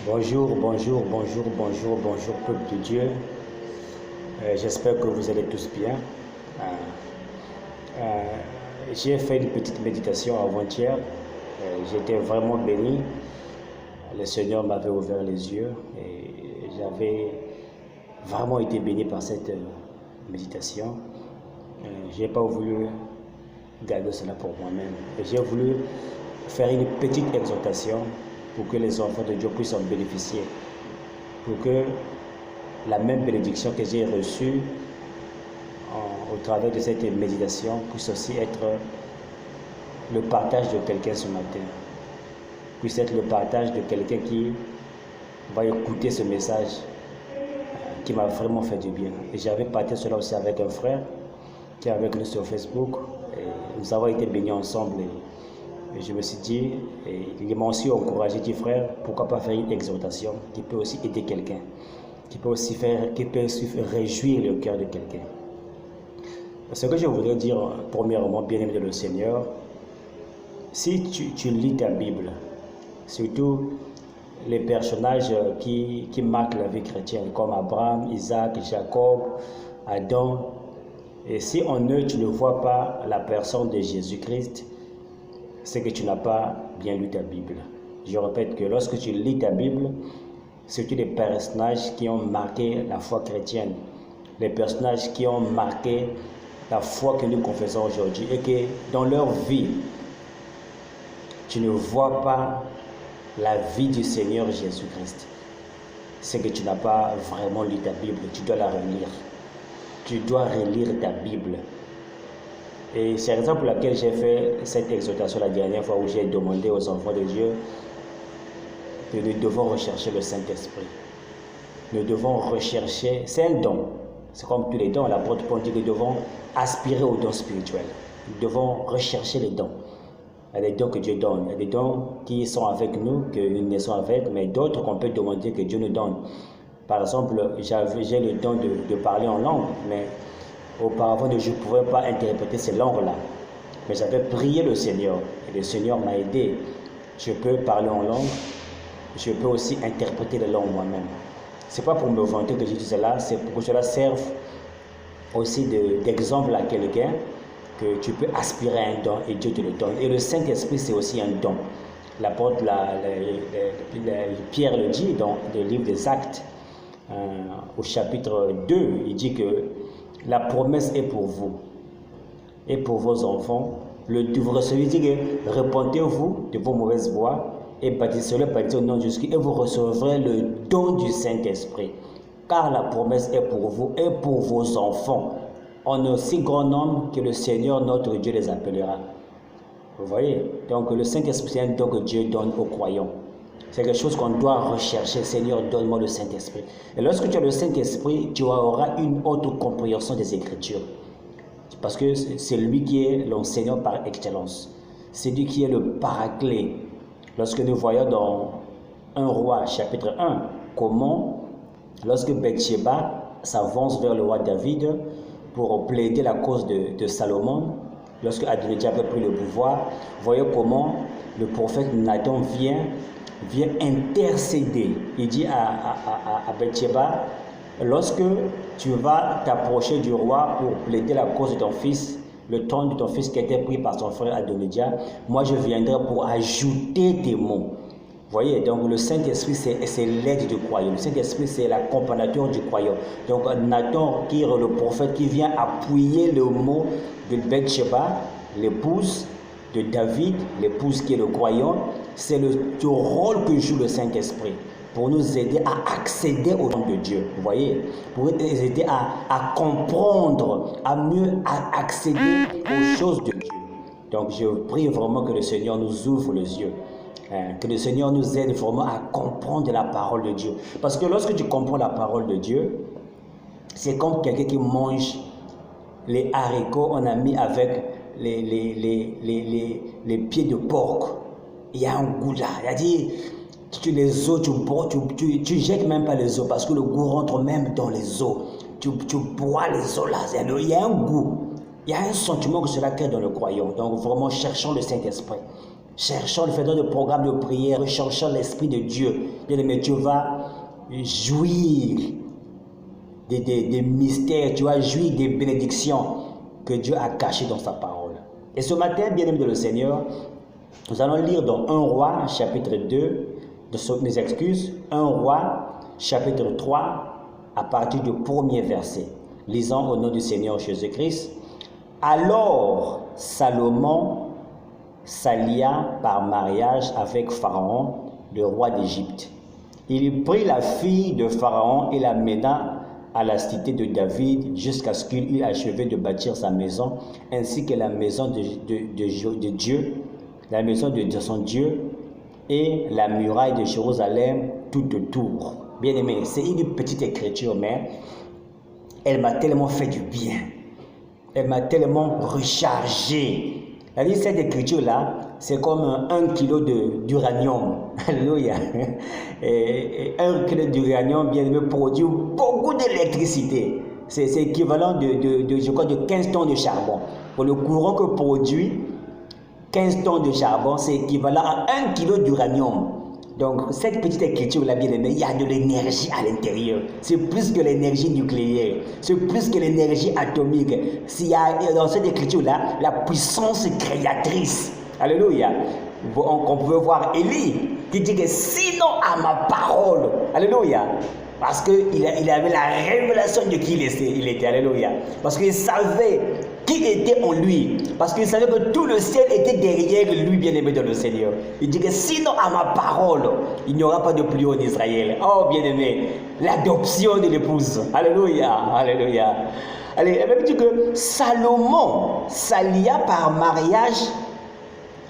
Bonjour, bonjour, bonjour, bonjour, bonjour, peuple de Dieu. J'espère que vous allez tous bien. J'ai fait une petite méditation avant-hier. J'étais vraiment béni. Le Seigneur m'avait ouvert les yeux et j'avais vraiment été béni par cette méditation. Je n'ai pas voulu garder cela pour moi-même. J'ai voulu faire une petite exhortation pour que les enfants de Dieu puissent en bénéficier, pour que la même bénédiction que j'ai reçue au travers de cette méditation puisse aussi être le partage de quelqu'un ce matin, puisse être le partage de quelqu'un qui va écouter ce message qui m'a vraiment fait du bien. Et j'avais partagé cela aussi avec un frère qui est avec nous sur Facebook et nous avons été bénis ensemble. Et je me suis dit, et il m'a aussi encouragé, dit frère, pourquoi pas faire une exhortation qui peut aussi aider quelqu'un, qui peut aussi réjouir le cœur de quelqu'un. Ce que je voudrais dire, premièrement, bien-aimé de le Seigneur, si tu lis ta Bible, surtout les personnages qui marquent la vie chrétienne, comme Abraham, Isaac, Jacob, Adam, et si en eux tu ne vois pas la personne de Jésus-Christ, c'est que tu n'as pas bien lu ta Bible. Je répète que lorsque tu lis ta Bible, surtout les personnages qui ont marqué la foi chrétienne, les personnages qui ont marqué la foi que nous confessons aujourd'hui, et que dans leur vie, tu ne vois pas la vie du Seigneur Jésus-Christ, c'est que tu n'as pas vraiment lu ta Bible, tu dois la relire. Tu dois relire ta Bible. Et c'est la raison pour laquelle j'ai fait cette exhortation la dernière fois où j'ai demandé aux enfants de Dieu que nous devons rechercher le Saint-Esprit. Nous devons rechercher, c'est un don. C'est comme tous les dons, l'apôtre Paul dit que nous devons aspirer aux dons spirituels. Nous devons rechercher les dons. Il y a des dons que Dieu donne. Il y a des dons qui sont avec nous, que nous naissons avec, mais d'autres qu'on peut demander que Dieu nous donne. Par exemple, j'ai le don de parler en langue, mais auparavant, je ne pouvais pas interpréter ces langues-là. Mais j'avais prié le Seigneur, et le Seigneur m'a aidé. Je peux parler en langue, je peux aussi interpréter les langues moi-même. Ce n'est pas pour me vanter que je dis cela, c'est pour que cela serve aussi d'exemple à quelqu'un, que tu peux aspirer à un don et Dieu te le donne. Et le Saint-Esprit, c'est aussi un don. L'apôtre Pierre le dit dans le livre des Actes, au chapitre 2, il dit que la promesse est pour vous et pour vos enfants. Vous recevez, il dit que repentez-vous de vos mauvaises voies et baptisez-le au nom de Jésus et vous recevrez le don du Saint-Esprit. Car la promesse est pour vous et pour vos enfants, en aussi grand nombre que le Seigneur notre Dieu les appellera. Vous voyez? Donc le Saint-Esprit, c'est un don que Dieu donne aux croyants. C'est quelque chose qu'on doit rechercher. Seigneur, donne-moi le Saint-Esprit. Et lorsque tu as le Saint-Esprit, tu auras une autre compréhension des Écritures. Parce que c'est lui qui est l'enseignant par excellence. C'est lui qui est le paraclet. Lorsque nous voyons dans 1 Roi, chapitre 1, comment, lorsque Bathsheba s'avance vers le roi David pour plaider la cause de Salomon, lorsque Adonijah avait pris le pouvoir, voyez comment le prophète Nathan vient intercéder. Il dit à Bathsheba, lorsque tu vas t'approcher du roi pour plaider la cause de ton fils, le trône de ton fils qui a été pris par son frère Adonijah, moi je viendrai pour ajouter tes mots. Voyez, donc le Saint-Esprit, c'est l'aide du croyant. Le Saint-Esprit, c'est l'accompagnateur du croyant. Donc Nathan, qui est le prophète, qui vient appuyer le mot de Bathsheba, l'épouse de David, l'épouse qui est le croyant, c'est le rôle que joue le Saint-Esprit pour nous aider à accéder au nom de Dieu. Vous voyez, pour nous aider à comprendre, à mieux accéder aux choses de Dieu. Donc je prie vraiment que le Seigneur nous ouvre les yeux. Que le Seigneur nous aide vraiment à comprendre la parole de Dieu. Parce que lorsque tu comprends la parole de Dieu, c'est comme quelqu'un qui mange les haricots, on a mis avec les pieds de porc. Il y a un goût là. Il a dit, les os, tu jettes même pas les os parce que le goût rentre même dans les os. Tu bois les os là. Il y a un goût. Il y a un sentiment que cela crée dans le croyant. Donc vraiment, cherchons le Saint-Esprit. cherchons, faisons des programmes de prière, recherchons l'Esprit de Dieu. Bien-aimé, tu vas jouir des mystères, tu vas jouir des bénédictions que Dieu a cachées dans sa parole. Et ce matin, bien-aimé de le Seigneur, nous allons lire dans 1 Roi, chapitre 2, mes excuses, 1 Roi, chapitre 3, à partir du premier verset. Lisons au nom du Seigneur Jésus-Christ. Alors, Salomon s'allia par mariage avec Pharaon, le roi d'Égypte. Il prit la fille de Pharaon et la mena à la cité de David jusqu'à ce qu'il eût achevé de bâtir sa maison, ainsi que la maison de Dieu, la maison de son Dieu et la muraille de Jérusalem tout autour. Bien-aimé, c'est une petite écriture, mais elle m'a tellement fait du bien. Elle m'a tellement rechargé. Cette écriture-là, c'est comme 1 kilo d'uranium. Alléluia. Et 1 kilo d'uranium, bien aimé, produit beaucoup d'électricité. C'est équivalent je crois, de 15 tonnes de charbon. Pour le courant que produit 15 tonnes de charbon, c'est équivalent à 1 kilo d'uranium. Donc, cette petite écriture-là, bien aimé, il y a de l'énergie à l'intérieur. C'est plus que l'énergie nucléaire. C'est plus que l'énergie atomique. S'il y a dans cette écriture-là, la puissance créatrice. Alléluia. On peut voir Élie qui dit que sinon à ma parole. Alléluia. Parce qu'il avait la révélation de qui il était. Alléluia. Parce qu'il savait qui était en lui. Parce qu'il savait que tout le ciel était derrière lui, bien-aimé dans le Seigneur. Il dit que sinon à ma parole, il n'y aura pas de pluie en Israël. Oh, bien-aimé, l'adoption de l'épouse. Alléluia. Alléluia. Allez, elle me dit que Salomon s'allia par mariage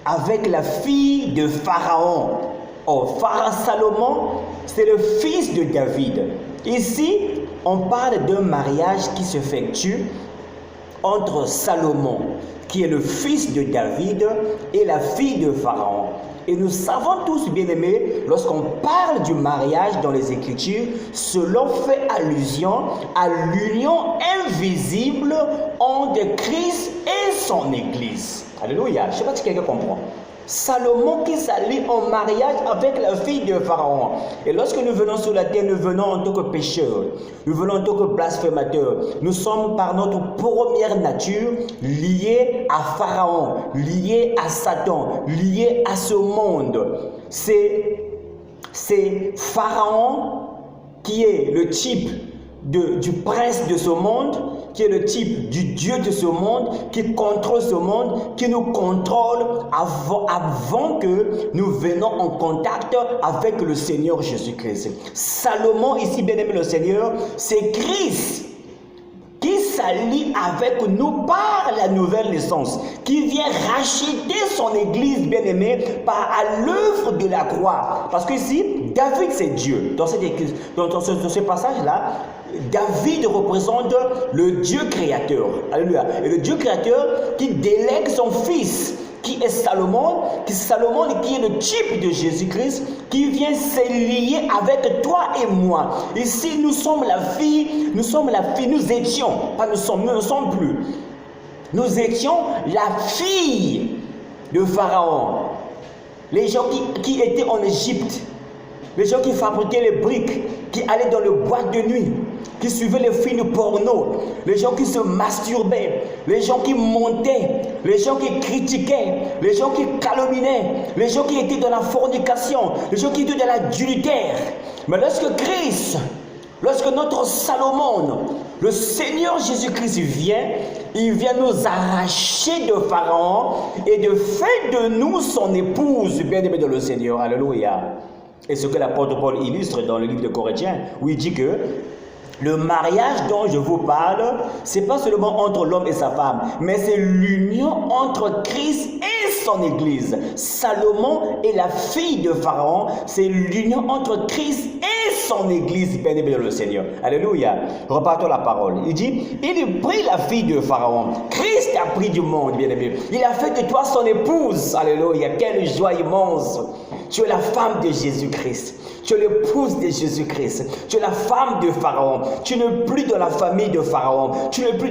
avec la fille de Pharaon. Oh, Salomon, c'est le fils de David. Ici, on parle d'un mariage qui s'effectue entre Salomon, qui est le fils de David, et la fille de Pharaon. Et nous savons tous, bien-aimés, lorsqu'on parle du mariage dans les Écritures, cela fait allusion à l'union invisible entre Christ et son Église. Alléluia. Je ne sais pas si quelqu'un comprend. Salomon qui s'allie en mariage avec la fille de Pharaon. Et lorsque nous venons sur la terre, nous venons en tant que pécheurs, nous venons en tant que blasphémateurs. Nous sommes par notre première nature liés à Pharaon, liés à Satan, liés à ce monde. C'est Pharaon qui est le type du prince de ce monde, qui est le type du Dieu de ce monde, qui contrôle ce monde, qui nous contrôle avant que nous venons en contact avec le Seigneur Jésus-Christ. Salomon, ici, bien-aimé le Seigneur, c'est Christ qui s'allie avec nous par la nouvelle naissance, qui vient racheter son Église, bien-aimée, à l'œuvre de la croix. Parce que ici, David, c'est Dieu. Dans ce passage-là, David représente le Dieu créateur. Alléluia. Et le Dieu créateur qui délègue son fils, qui est Salomon, qui est le type de Jésus-Christ, qui vient se lier avec toi et moi. Ici, nous sommes la fille, nous étions, pas nous ne sommes plus. Nous étions la fille de Pharaon. Les gens qui étaient en Égypte, les gens qui fabriquaient les briques, qui allaient dans le boîte de nuit, qui suivaient les films porno, les gens qui se masturbaient, les gens qui montaient, les gens qui critiquaient, les gens qui calomniaient, les gens qui étaient dans la fornication, les gens qui étaient dans l'adultère. Mais lorsque notre Salomon, le Seigneur Jésus-Christ vient, il vient nous arracher de Pharaon et de faire de nous son épouse, bien-aimé dans le Seigneur. Alléluia. Et ce que l'apôtre Paul illustre dans le livre de Corinthiens, où il dit que le mariage dont je vous parle, ce n'est pas seulement entre l'homme et sa femme, mais c'est l'union entre Christ et son Église. Salomon est la fille de Pharaon, c'est l'union entre Christ et son Église, bien-aimé dans le Seigneur. Alléluia. Repartons la parole. Il dit, il prit la fille de Pharaon. Christ a pris du monde, bien-aimé. Il a fait de toi son épouse. Alléluia. Quelle joie immense. Tu es la femme de Jésus-Christ. Tu es l'épouse de Jésus-Christ. Tu es la femme de Pharaon. Tu n'es plus dans la famille de Pharaon. Tu n'es plus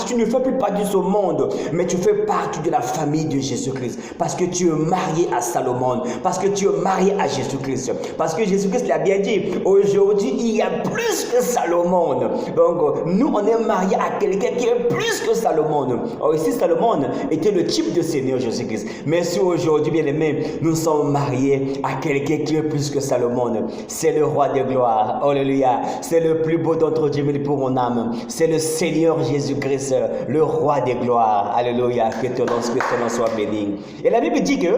tu ne fais plus partie de ce monde, mais tu fais partie de la famille de Jésus-Christ. Parce que tu es marié à Salomon. Parce que tu es marié à Jésus-Christ. Parce que Jésus-Christ l'a bien dit. Aujourd'hui, il y a plus que Salomon. Donc, nous, on est mariés à quelqu'un qui est plus que Salomon. Or, ici, Salomon était le type de Seigneur Jésus-Christ. Mais si aujourd'hui, bien aimé, nous sommes mariés à quelqu'un qui est plus que Salomon, c'est le roi de gloire. Alléluia. C'est le plus beau d'entre Dieu pour mon âme. C'est le Seigneur Jésus-Christ, le roi de gloire. Alléluia. Que ton nom soit béni. Et la Bible dit que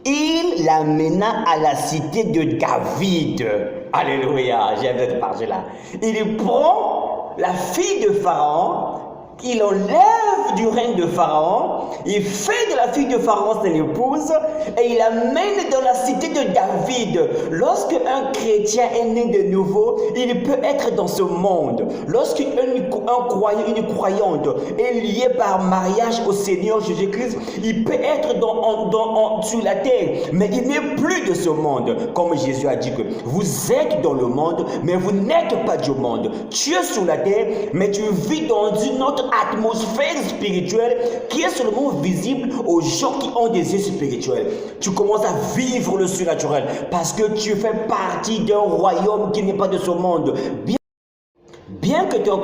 il l'amena à la cité de David. Alléluia. J'aime cette partie-là. Il prend la fille de Pharaon. Il enlève du règne de Pharaon, il fait de la fille de Pharaon son épouse et il l'amène dans la cité de David. Lorsque un chrétien est né de nouveau, il peut être dans ce monde. Lorsqu'un croyant, une croyante est lié par mariage au Seigneur Jésus-Christ, il peut être sur la terre, mais il n'est plus de ce monde. Comme Jésus a dit que vous êtes dans le monde, mais vous n'êtes pas du monde. Tu es sur la terre, mais tu vis dans une autre atmosphère spirituelle qui est seulement visible aux gens qui ont des yeux spirituels. Tu commences à vivre le surnaturel parce que tu fais partie d'un royaume qui n'est pas de ce monde. Bien que ton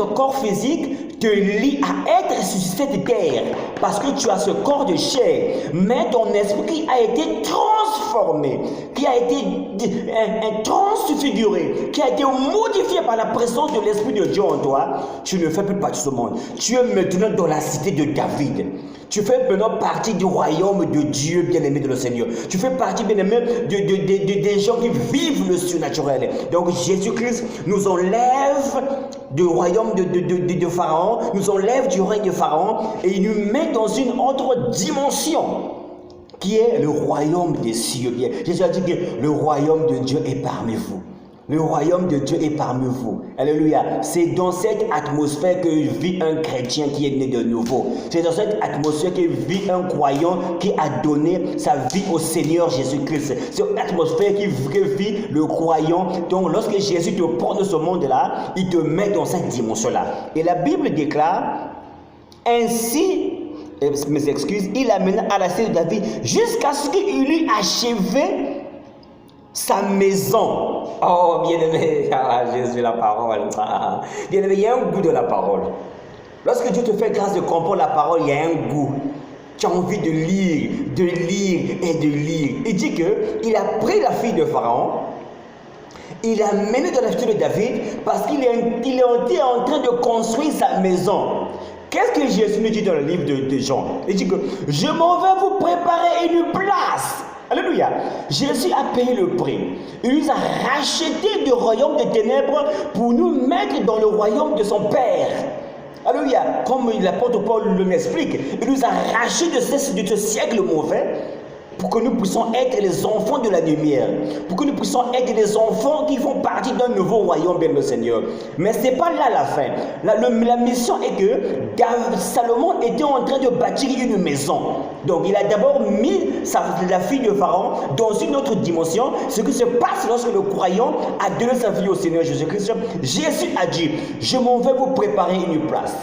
corps physique te lie à être sur cette terre, parce que tu as ce corps de chair, mais ton esprit a été transformé, qui a été transfiguré, qui a été modifié par la présence de l'Esprit de Dieu en toi. Tu ne fais plus partie de ce monde. Tu es maintenant dans la cité de David. Tu fais maintenant partie du royaume de Dieu, bien-aimé de le Seigneur. Tu fais partie, bien-aimé, des gens qui vivent le surnaturel. Donc Jésus-Christ nous enlève du royaume de Pharaon, nous enlève du règne de Pharaon et il nous met dans une autre dimension qui est le royaume des cieux. Jésus a dit que le royaume de Dieu est parmi vous. Le royaume de Dieu est parmi vous. Alléluia. C'est dans cette atmosphère que vit un chrétien qui est né de nouveau. C'est dans cette atmosphère que vit un croyant qui a donné sa vie au Seigneur Jésus-Christ. C'est une atmosphère que vit le croyant. Donc lorsque Jésus te prend de ce monde-là, il te met dans cette dimension-là. Et la Bible déclare, ainsi, mes excuses, il amena à la cité de David jusqu'à ce qu'il eût achevé sa maison. Oh, bien-aimé, Jésus, la parole. Bien-aimé, il y a un goût de la parole. Lorsque Dieu te fait grâce de comprendre la parole, il y a un goût. Tu as envie de lire et de lire. Il dit qu'il a pris la fille de Pharaon, il l'a menée dans la cité de David parce qu'il était en train de construire sa maison. Qu'est-ce que Jésus nous dit dans le livre de Jean? Il dit que je m'en vais vous préparer une place. Alléluia. Jésus a payé le prix. Il nous a racheté du royaume des ténèbres pour nous mettre dans le royaume de son Père. Alléluia. Comme l'apôtre Paul nous l'explique, il nous a racheté de ce siècle mauvais pour que nous puissions être les enfants de la lumière, pour que nous puissions être les enfants qui font partie d'un nouveau royaume, bien le Seigneur. Mais ce n'est pas là la fin. La mission est que Salomon était en train de bâtir une maison. Donc il a d'abord mis la fille de Pharaon dans une autre dimension. Ce qui se passe lorsque le croyant a donné sa vie au Seigneur Jésus-Christ. Jésus a dit, je m'en vais vous préparer une place.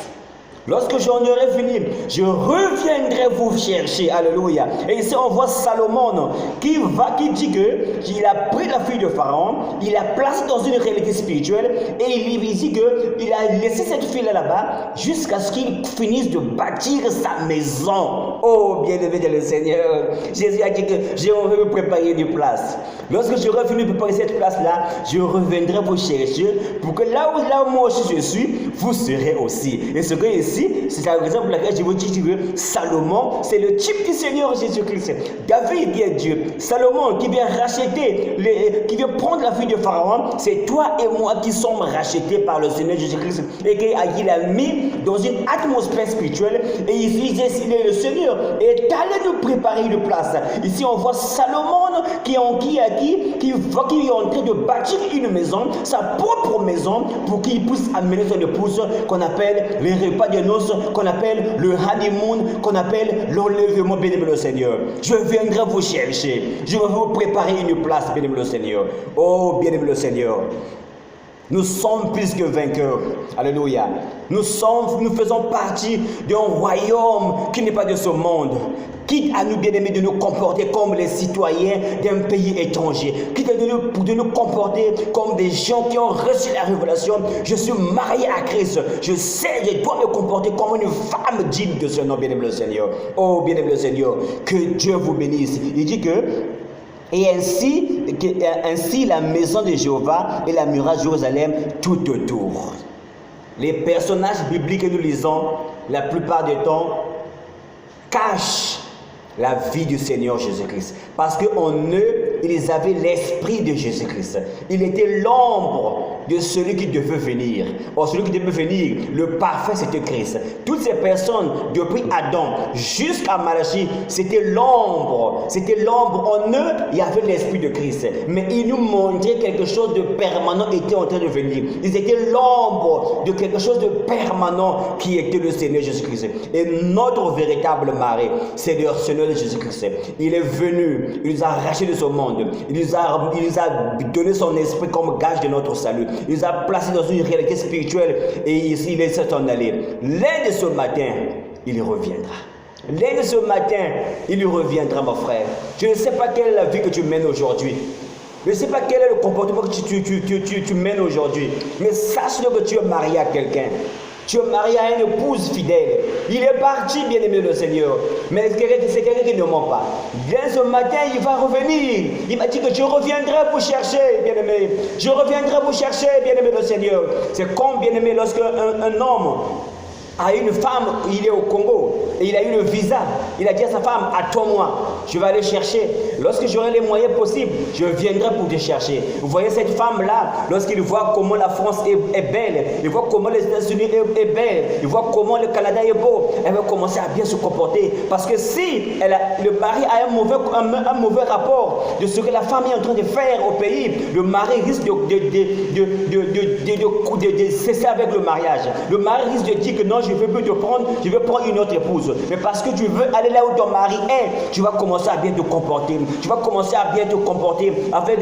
Lorsque j'en aurai fini, je reviendrai vous chercher. Alléluia. Et ici, on voit Salomon qui dit qu'il a pris la fille de Pharaon, il l'a placée dans une réalité spirituelle et il dit qu'il a laissé cette fille là-bas jusqu'à ce qu'il finisse de bâtir sa maison. Oh, bien-aimé de le Seigneur. Jésus a dit que je vais vous préparer une place. Lorsque j'aurai fini de préparer cette place-là, je reviendrai vous chercher pour que là où moi aussi je suis, vous serez aussi. Et ce que ici, c'est la raison pour laquelle je vous dis que Salomon, c'est le type du Seigneur Jésus-Christ. David qui est Dieu. Salomon qui vient racheter, qui vient prendre la fille de Pharaon, c'est toi et moi qui sommes rachetés par le Seigneur Jésus-Christ et qu'il a mis dans une atmosphère spirituelle. Et il est le Seigneur Seigneur est allé nous préparer une place. Ici, on voit Salomon qui est en train de bâtir une maison, sa propre maison, pour qu'il puisse amener son épouse, qu'on appelle les repas de noces, qu'on appelle le honeymoon, qu'on appelle l'enlèvement, bien-aimé le Seigneur. Je viendrai vous chercher. Je vais vous préparer une place, bien-aimé le Seigneur. Oh, bien-aimé le Seigneur. Nous sommes plus que vainqueurs. Alléluia. Nous faisons partie d'un royaume qui n'est pas de ce monde. Quitte à nous, bien-aimés, de nous comporter comme les citoyens d'un pays étranger. Quitte à de nous comporter comme des gens qui ont reçu la révélation. Je suis marié à Christ. Je sais, je dois me comporter comme une femme digne de ce nom, bien-aimé le Seigneur. Oh, bien-aimé le Seigneur, que Dieu vous bénisse. Il dit que et ainsi la maison de Jéhovah et la muraille de Jérusalem tout autour. Les personnages bibliques que nous lisons, la plupart du temps, cachent la vie du Seigneur Jésus-Christ. Parce qu'en eux, ils avaient l'esprit de Jésus-Christ. Il était l'ombre de celui qui devait venir. Or, celui qui devait venir, le parfait, c'était Christ. Toutes ces personnes, depuis Adam jusqu'à Malachie, c'était l'ombre. C'était l'ombre. En eux, il y avait l'esprit de Christ. Mais ils nous montraient quelque chose de permanent était en train de venir. Ils étaient l'ombre de quelque chose de permanent qui était le Seigneur Jésus-Christ. Et notre véritable mari, c'est le Seigneur Jésus-Christ. Il est venu, il nous a arrachés de ce monde, il nous a donné son esprit comme gage de notre salut, il nous a placés dans une réalité spirituelle et il est s'en aller. L'un de ce matin, il reviendra. L'un de ce matin, il reviendra, mon frère. Je ne sais pas quelle est la vie que tu mènes aujourd'hui. Je ne sais pas quel est le comportement que tu mènes aujourd'hui. Mais sache-le que tu es marié à quelqu'un. Tu es marié à une épouse fidèle. Il est parti, bien-aimé le Seigneur. Mais c'est quelqu'un qui ne ment pas. Bien ce matin, il va revenir. Il m'a dit que je reviendrai vous chercher, bien-aimé. Je reviendrai vous chercher, bien-aimé le Seigneur. C'est comme, bien-aimé, lorsque un homme a une femme, il est au Congo, et il a eu le visa. Il a dit à sa femme, attends-moi, je vais aller chercher. Lorsque j'aurai les moyens possibles, je viendrai pour te chercher. Vous voyez cette femme-là, lorsqu'il voit comment la France est belle, il voit comment les États-Unis est belle, il voit comment le Canada est beau, elle va commencer à bien se comporter. Parce que si le mari a un mauvais rapport de ce que la femme est en train de faire au pays, le mari risque de cesser avec le mariage. Le mari risque de dire que non, je ne veux plus te prendre, je veux prendre une autre épouse. Mais parce que tu veux aller là où ton mari est, tu vas commencer à bien te comporter. Tu vas commencer à bien te comporter avec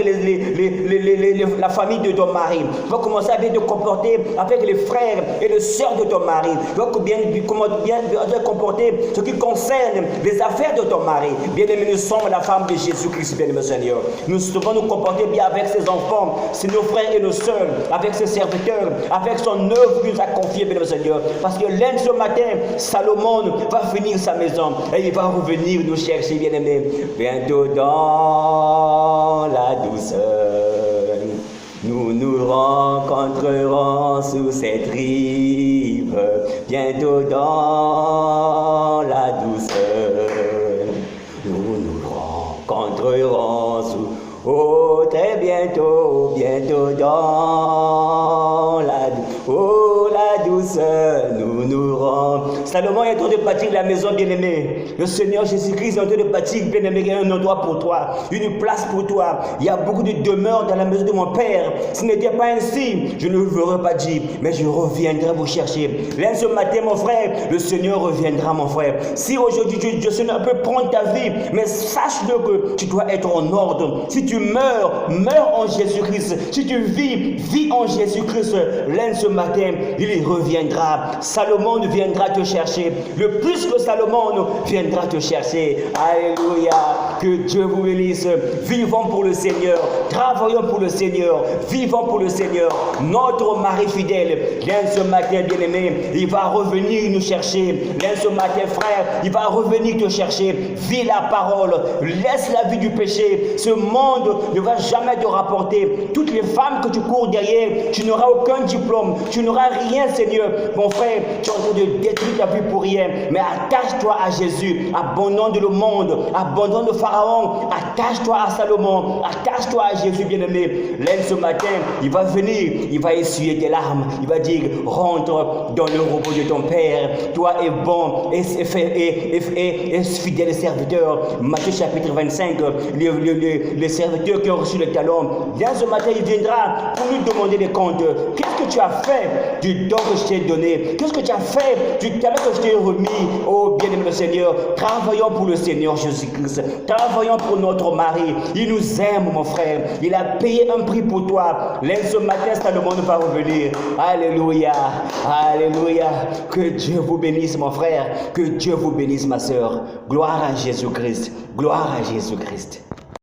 la famille de ton mari. Tu vas commencer à bien te comporter avec les frères et les sœurs de ton mari. Tu vas bien te comporter ce qui concerne les affaires de ton mari. Bien-aimé, nous sommes la femme de Jésus-Christ, bien-aimé Seigneur. Nous devons nous comporter bien avec ses enfants, c'est nos frères et nos sœurs, avec ses serviteurs, avec son œuvre qu'il nous a confiée, bien-aimé Seigneur. Parce que lundi ce matin, Salomon va finir sa maison et il va revenir nous chercher, bien-aimé. Bientôt dans la douceur, nous nous rencontrerons sous cette rive. Bientôt dans la douceur, nous nous rencontrerons sous... Oh, très bientôt, bientôt dans la douceur, nous nous rendons. Salomon est en train de bâtir la maison, bien-aimé. Le Seigneur Jésus-Christ est en train de bâtir, bien-aimé, un endroit pour toi, une place pour toi. Il y a beaucoup de demeures dans la maison de mon Père. Ce n'était pas ainsi, je ne vous l'aurais pas dit, mais je reviendrai vous chercher. Là, ce matin, mon frère, le Seigneur reviendra, mon frère. Si aujourd'hui, le Seigneur peut prendre ta vie, mais sache-le que tu dois être en ordre. Si tu meurs en Jésus-Christ. Si tu vis en Jésus-Christ. L'un ce matin, il reviendra. Salomon viendra te chercher. Le plus que Salomon viendra te chercher. Alléluia. Que Dieu vous bénisse. Vivons pour le Seigneur. Travaillons pour le Seigneur. Vivons pour le Seigneur. Notre mari fidèle, l'un ce matin, bien-aimé, il va revenir nous chercher. L'un ce matin, frère, il va revenir te chercher. Vis la parole. Laisse la vie du péché. Ce monde ne va jamais te rapporter. Toutes les femmes que tu cours derrière, tu n'auras aucun diplôme. Tu n'auras rien, Seigneur. Mon frère, tu es en train de détruire ta vie pour rien. Mais attache-toi à Jésus. Abandonne le monde. Abandonne le fardeau Pharaon, attache-toi à Salomon, attache-toi à Jésus bien-aimé. L'aide ce matin, il va venir, il va essuyer tes larmes, il va dire, rentre dans le repos de ton Père, toi es bon et fidèle serviteur. Matthieu chapitre 25, le serviteur qui a reçu le talon, bien ce matin il viendra pour nous demander des comptes. Qu'est-ce que tu as fait du don que je t'ai donné? Qu'est-ce que tu as fait du talent que je t'ai remis? Oh bien-aimé le Seigneur, travaillons pour le Seigneur Jésus-Christ, travaillons pour notre mari. Il nous aime mon frère, il a payé un prix pour toi. Laisse ce matin Salomon va revenir. Alléluia, alléluia. Que Dieu vous bénisse mon frère, que Dieu vous bénisse ma soeur. Gloire à Jésus-Christ, gloire à Jésus-Christ.